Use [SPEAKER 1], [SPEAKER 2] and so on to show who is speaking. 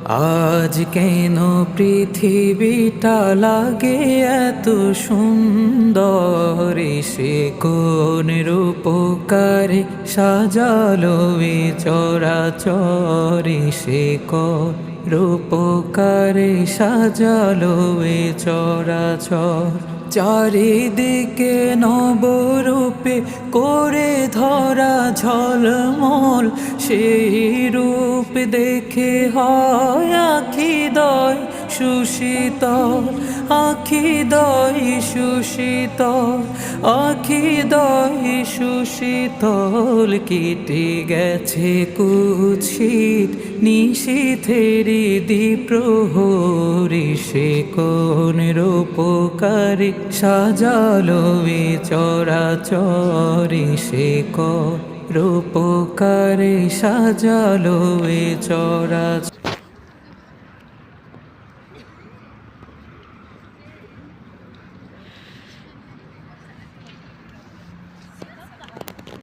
[SPEAKER 1] আজ কেন পৃথিবীটা লাগে এত সুন্দর, সে কোন রূপকারে সাজালো এ চরাচর, সে কোন রূপকারে সাজালো এ চরাচর। চারিদিকে নবরূপে করে ধরা ঝলমল, সেই রূপ দেখে হয় আখিদয় সুশীতল, আখিদয় সুশীতল, আখিদয় সুশীতল। কেটে গেছে কুৎসিত নিশীথেরি দ্বিপ্রহরী, সে কোন রূপকারে সাজালো এ চরাচর, সে কোন রূপকারে সাজালো এ চরাচর।